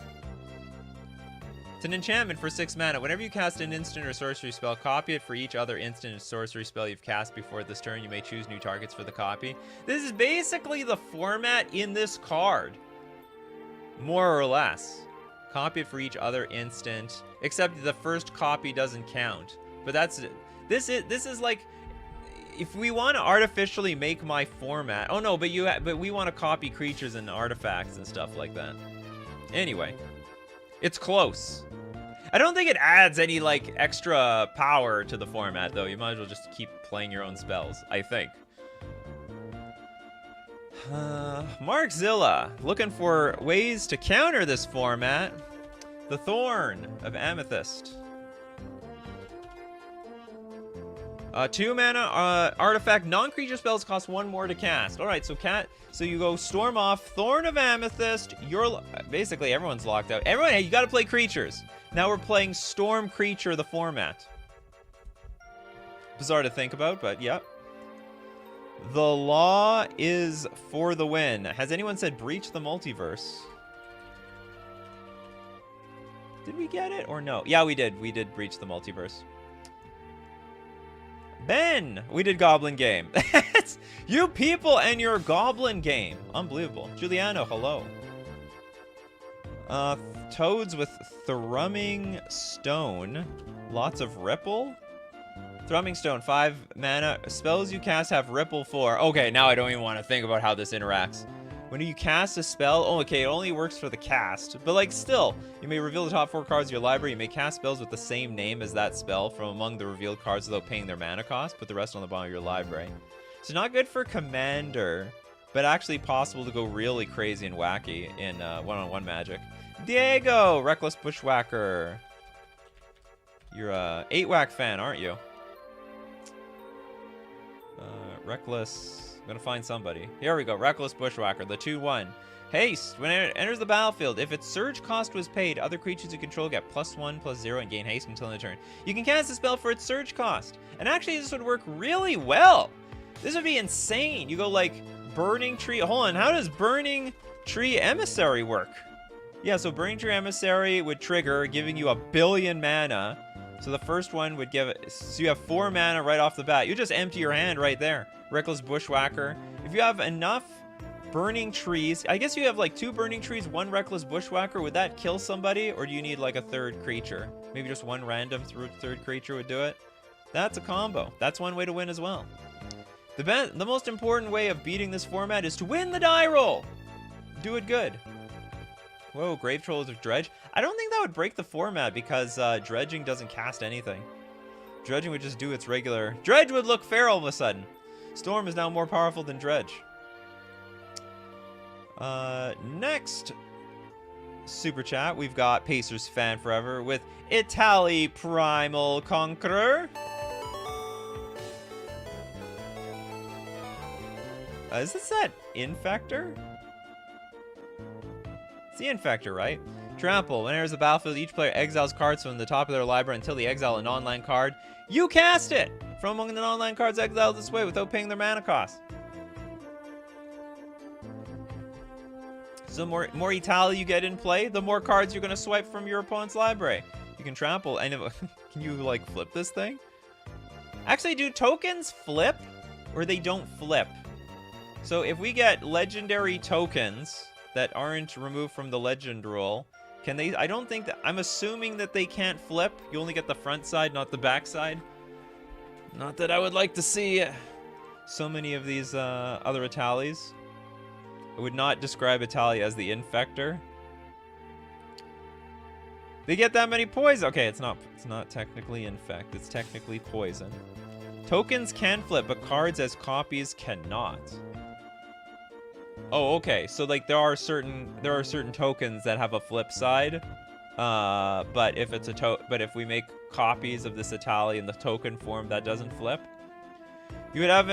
It's an enchantment for 6 mana. Whenever you cast an instant or sorcery spell, copy it for each other instant or sorcery spell you've cast before this turn. You may choose new targets for the copy. This is basically the format in this card. More or less. Copy it for each other instant, except the first copy doesn't count. But this is like, if we want to artificially make my format. Oh no, but we want to copy creatures and artifacts and stuff like that. Anyway, it's close. I don't think it adds any like extra power to the format though. You might as well just keep playing your own spells, I think. Markzilla, looking for ways to counter this format. The Thorn of Amethyst. 2 mana artifact. Non-creature spells cost 1 more to cast. All right, so you go Storm off, Thorn of Amethyst. Basically everyone's locked out. Everyone, you got to play creatures. Now we're playing Storm Creature, the format. Bizarre to think about, but yep. The law is for the win. Has anyone said breach the multiverse? Did we get it or no? Yeah, we did. We did breach the multiverse. Ben, we did Goblin Game. You people and your Goblin Game. Unbelievable. Giuliano, hello. Toads with Thrumming Stone. Lots of Ripple. Thrumming Stone, 5 mana. Spells you cast have Ripple 4. Okay, now I don't even want to think about how this interacts. When you cast a spell, oh, okay, it only works for the cast. But, like, still, you may reveal the top 4 cards of your library. You may cast spells with the same name as that spell from among the revealed cards without paying their mana cost. Put the rest on the bottom of your library. So not good for Commander, but actually possible to go really crazy and wacky in one-on-one Magic. Diego, Reckless Bushwhacker. You're a 8-whack fan, aren't you? Reckless. I'm gonna find somebody. Here we go. Reckless Bushwhacker, the 2/1. Haste. When it enters the battlefield, if its surge cost was paid, other creatures you control get +1/+0 and gain haste until end of turn. You can cast a spell for its surge cost. And actually, this would work really well. This would be insane. You go like Burning Tree. Hold on. How does Burning Tree Emissary work? Yeah, so Burning Tree Emissary would trigger, giving you 1 billion mana. So the first one would give it, so you have 4 mana right off the bat. You just empty your hand right there. Reckless Bushwhacker. If you have enough burning trees, I guess you have like 2 burning trees, 1 Reckless Bushwhacker. Would that kill somebody, or do you need like a 3rd creature? Maybe just 1 random 3rd creature would do it. That's a combo. That's one way to win as well. The most important way of beating this format is to win the die roll. Do it good. Whoa, Grave Trolls of Dredge. I don't think that would break the format because Dredging doesn't cast anything. Dredging would just do its regular... Dredge would look fair all of a sudden. Storm is now more powerful than Dredge. Next super chat, we've got Pacers Fan Forever with Itali Primal Conqueror. Is this that Infector? It's the Infector, right? Trample. When it enters the battlefield, each player exiles cards from the top of their library until they exile an online card. You cast it from among the non-land cards exiled this way without paying their mana cost. So the more Itali you get in play, the more cards you're going to swipe from your opponent's library. You can trample. I know. Can you, like, flip this thing? Actually, do tokens flip? Or they don't flip? So if we get legendary tokens that aren't removed from the legend rule, can they... I don't think that... I'm assuming that they can't flip. You only get the front side, not the back side. Not that I would like to see so many of these other Italies. I would not describe Italia as the infector. They get that many poison. Okay, it's not technically infect. It's technically poison. Tokens can flip, but cards as copies cannot. Oh, okay. So like there are certain tokens that have a flip side. But if it's if we make copies of this Italia in the token form, that doesn't flip. You would have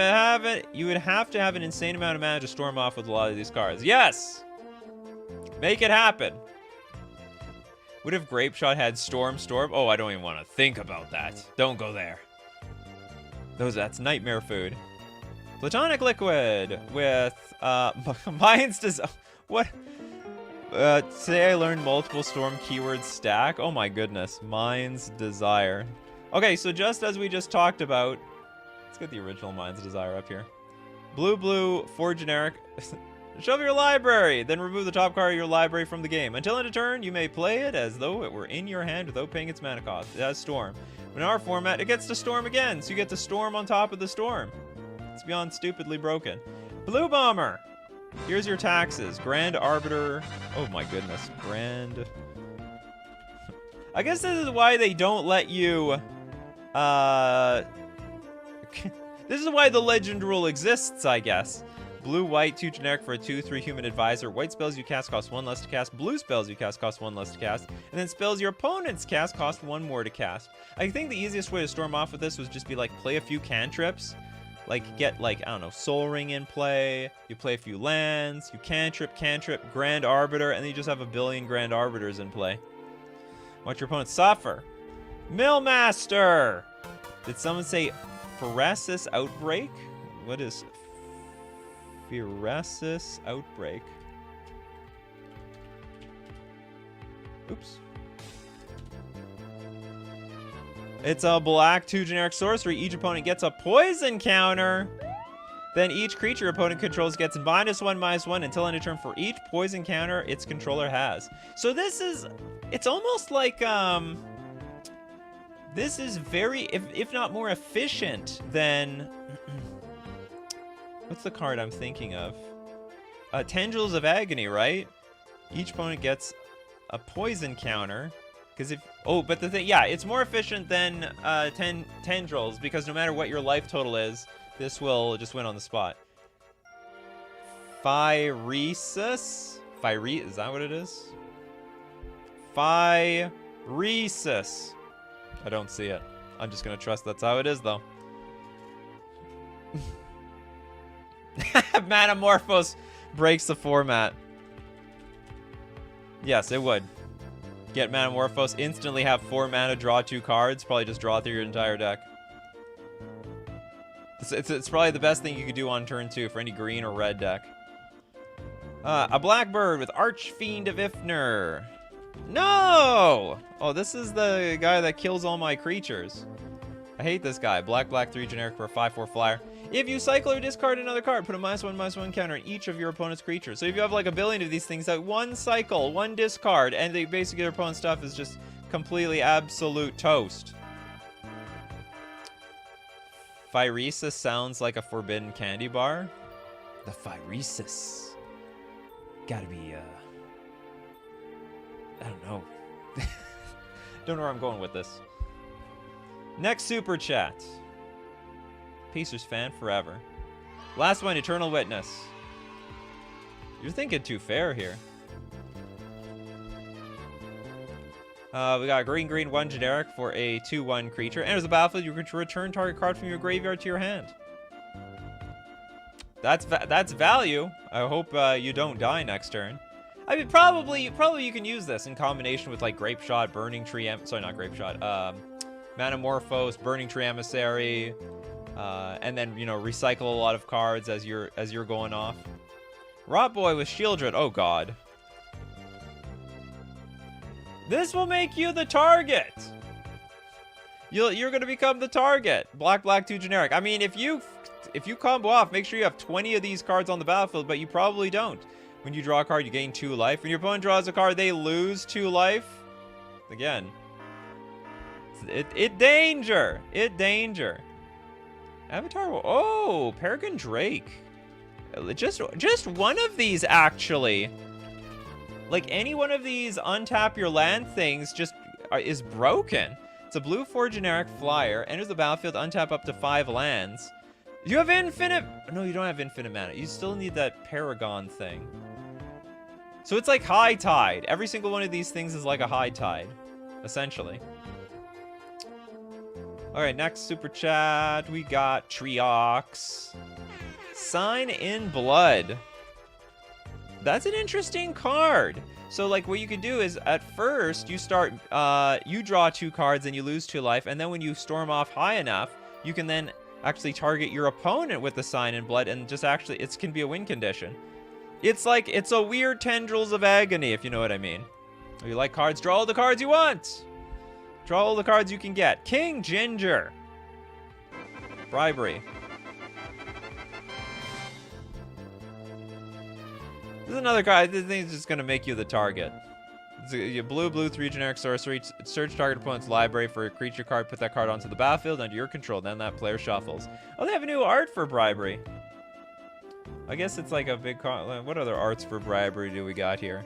to have an insane amount of mana to storm off with a lot of these cards. Yes! Make it happen. What if Grape Shot had Storm? Oh, I don't even want to think about that. Don't go there. That's nightmare food. Platonic Liquid with Mind's Desire. What? Today I learned multiple Storm keywords stack. Oh my goodness. Mind's Desire. Okay, so just as we just talked about, let's get the original Mind's Desire up here. Blue, 4 generic. Shove your library, then remove the top card of your library from the game. Until end of turn, you may play it as though it were in your hand without paying its mana cost. It has Storm. In our format, it gets to Storm again, so you get to Storm on top of the Storm. It's beyond stupidly broken. Blue Bomber. Here's your taxes. Grand Arbiter. Oh my goodness. Grand. I guess this is why they don't let you... This is why the legend rule exists, I guess. Blue, white, 2 generic for a 2/3 human advisor. White spells you cast cost 1 less to cast. Blue spells you cast cost 1 less to cast. And then spells your opponents cast cost 1 more to cast. I think the easiest way to storm off with this was just be like, play a few cantrips. Like, get like, I don't know, Soul Ring in play. You play a few lands. You cantrip, Grand Arbiter. And then you just have a billion Grand Arbiters in play. Watch your opponent suffer. Millmaster! Did someone say Pheresis Outbreak? What is Pheresis Outbreak? Oops. It's a black 2 generic sorcery. Each opponent gets a poison counter. Then each creature opponent controls gets -1/-1 until end of turn for each poison counter its controller has. So this is, it's almost like, this is very, if not more efficient than, what's the card I'm thinking of? Tendrils of Agony, right? Each opponent gets a poison counter. Because if... Oh, but the thing... Yeah, it's more efficient than Tendrils, because no matter what your life total is, this will just win on the spot. Phyresis? Is that what it is? Phyresis. I don't see it. I'm just going to trust that's how it is, though. Manamorphose breaks the format. Yes, it would. Get Manamorphose, instantly have 4 mana, draw 2 cards, probably just draw through your entire deck. It's probably the best thing you could do on turn 2 for any green or red deck. A Blackbird with Archfiend of Ifnir. No! Oh, this is the guy that kills all my creatures. I hate this guy. Black, 3 generic for a 5/4 flyer. If you cycle or discard another card, put a -1/-1 counter on each of your opponent's creatures. So if you have like a billion of these things, that one cycle, one discard, and they basically their opponent's stuff is just completely absolute toast. Phyresis sounds like a forbidden candy bar. The Phyresis. Gotta be, I don't know. Don't know where I'm going with this. Next super chat. Pacers fan forever. Last one, Eternal Witness. You're thinking too fair here. We got green 1 generic for a 2/1 creature. Enters the battlefield, you can return target card from your graveyard to your hand. That's value. I hope you don't die next turn. I mean, probably you can use this in combination with like Grape Shot, Burning Tree, sorry, not Grape Shot. Manamorphose, Burning Tree Emissary, and then recycle a lot of cards as you're going off. Rot Boy with Shieldred. Oh god. This will make you the target. You're gonna become the target. Black, 2 generic. I mean, if you combo off, make sure you have 20 of these cards on the battlefield, but you probably don't. When you draw a card, you gain 2 life. When your opponent draws a card, they lose 2 life. Again, it danger. Avatar. Oh, Peregrine Drake. Just one of these, actually. Like, any one of these untap your land things just is broken. It's a blue 4 generic flyer. Enters the battlefield, untap up to 5 lands. You have infinite... No, you don't have infinite mana. You still need that Paragon thing. So it's like High Tide. Every single one of these things is like a High Tide, essentially. Alright, next super chat. We got Triox. Sign in Blood. That's an interesting card. So, like, what you can do is, at first, you start, you draw 2 cards and you lose 2 life, and then when you storm off high enough, you can then actually target your opponent with the Sign in Blood, and just actually, it can be a win condition. It's like, it's a weird Tendrils of Agony, if you know what I mean. If you like cards, draw all the cards you want. Draw all the cards you can get. King Ginger. Bribery. This is another card. This thing's just going to make you the target. It's a blue, 3 generic sorcery. Search target opponent's library for a creature card. Put that card onto the battlefield under your control. Then that player shuffles. Oh, they have a new art for Bribery. I guess it's like a big card. What other arts for Bribery do we got here?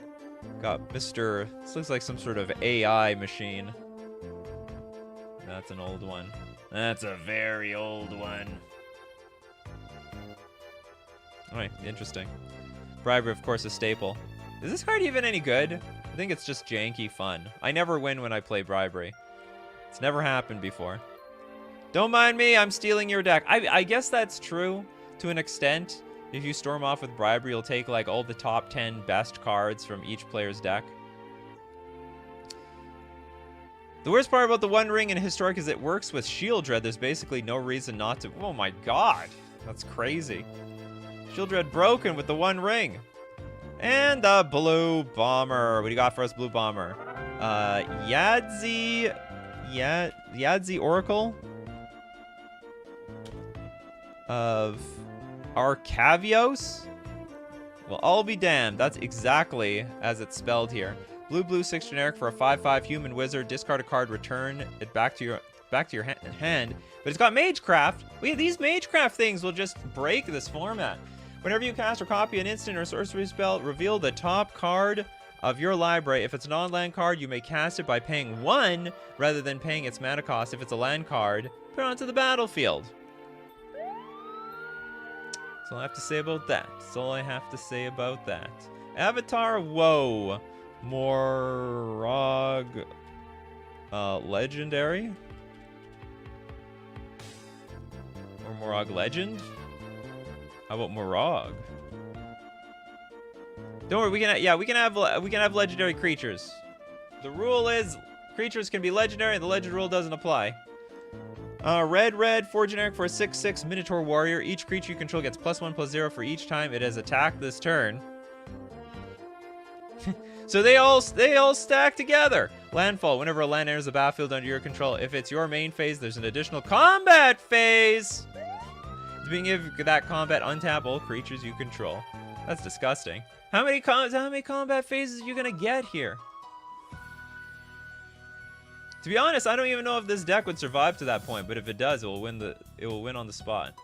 Got Mr. This looks like some sort of AI machine. That's an old one. That's a very old one. Alright, interesting. Bribery, of course, a staple. Is this card even any good? I think it's just janky fun. I never win when I play Bribery. It's never happened before. Don't mind me, I'm stealing your deck. I guess that's true to an extent. If you storm off with Bribery, you'll take like all the top 10 best cards from each player's deck. The worst part about the One Ring in Historic is it works with Shield Dread. There's basically no reason not to... Oh my god, that's crazy. Shield Dread broken with the One Ring. And the Blue Bomber. What do you got for us, Blue Bomber? Yadzi Oracle of Arcavios? Well, I'll be damned. That's exactly as it's spelled here. Blue, 6 generic for a 5/5 human wizard. Discard a card, return it back to your hand. But it's got Magecraft. These Magecraft things will just break this format. Whenever you cast or copy an instant or sorcery spell, reveal the top card of your library. If it's a non-land card, you may cast it by paying 1 rather than paying its mana cost. If it's a land card, put it onto the battlefield. That's all I have to say about that. That's all I have to say about that. Avatar, whoa. Morog Legendary? Or Morog Legend? How about Morog? Don't worry, we can have legendary creatures. The rule is creatures can be legendary and the legend rule doesn't apply. Red, 4 generic for a 6/6 Minotaur Warrior. Each creature you control gets +1/+0 for each time it has attacked this turn. So they all stack together. Landfall. Whenever a land enters the battlefield under your control, if it's your main phase, there's an additional combat phase. It's being given that combat, untap all creatures you control. That's disgusting. How many combat phases are you gonna get here? To be honest, I don't even know if this deck would survive to that point, but if it does, it will win on the spot.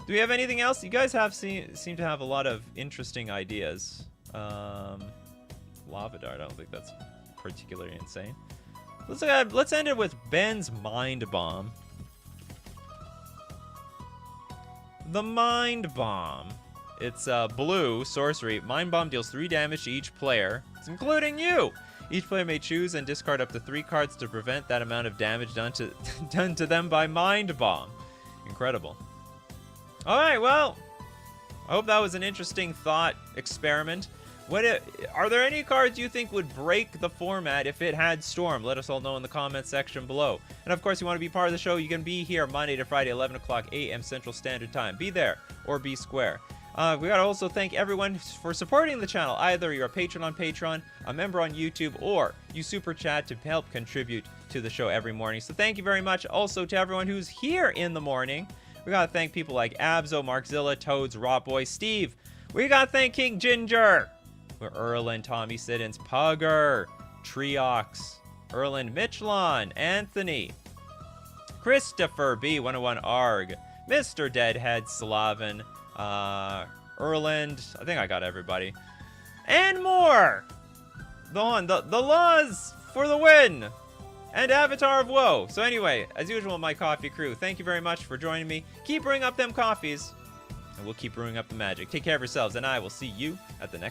Do we have anything else? You guys seem to have a lot of interesting ideas. Lava Dart, I don't think that's particularly insane. Let's end it with Ben's Mind Bomb. The Mind Bomb. It's blue sorcery. Mind Bomb deals 3 damage to each player. It's including you. Each player may choose and discard up to 3 cards to prevent that amount of damage done to them by Mind Bomb. Incredible. All right, well, I hope that was an interesting thought experiment. Are there any cards you think would break the format if it had Storm? Let us all know in the comments section below. And of course, you want to be part of the show, you can be here Monday to Friday, 11 o'clock a.m. Central Standard Time. Be there or be square. We gotta also thank everyone for supporting the channel. Either you're a patron on Patreon, a member on YouTube, or you super chat to help contribute to the show every morning. So thank you very much. Also to everyone who's here in the morning. We gotta thank people like Abzo, Markzilla, Toads, Rotboy, Steve. We gotta thank King Ginger. We're Erland, Tommy Siddons, Pugger, Triox, Erland, Michelon, Anthony, Christopher B101 Arg, Mr. Deadhead, Slavin, Erland, I think I got everybody, and more. The laws for the win, and Avatar of Woe. So anyway, as usual, my coffee crew, thank you very much for joining me. Keep brewing up them coffees, and we'll keep brewing up the magic. Take care of yourselves, and I will see you at the next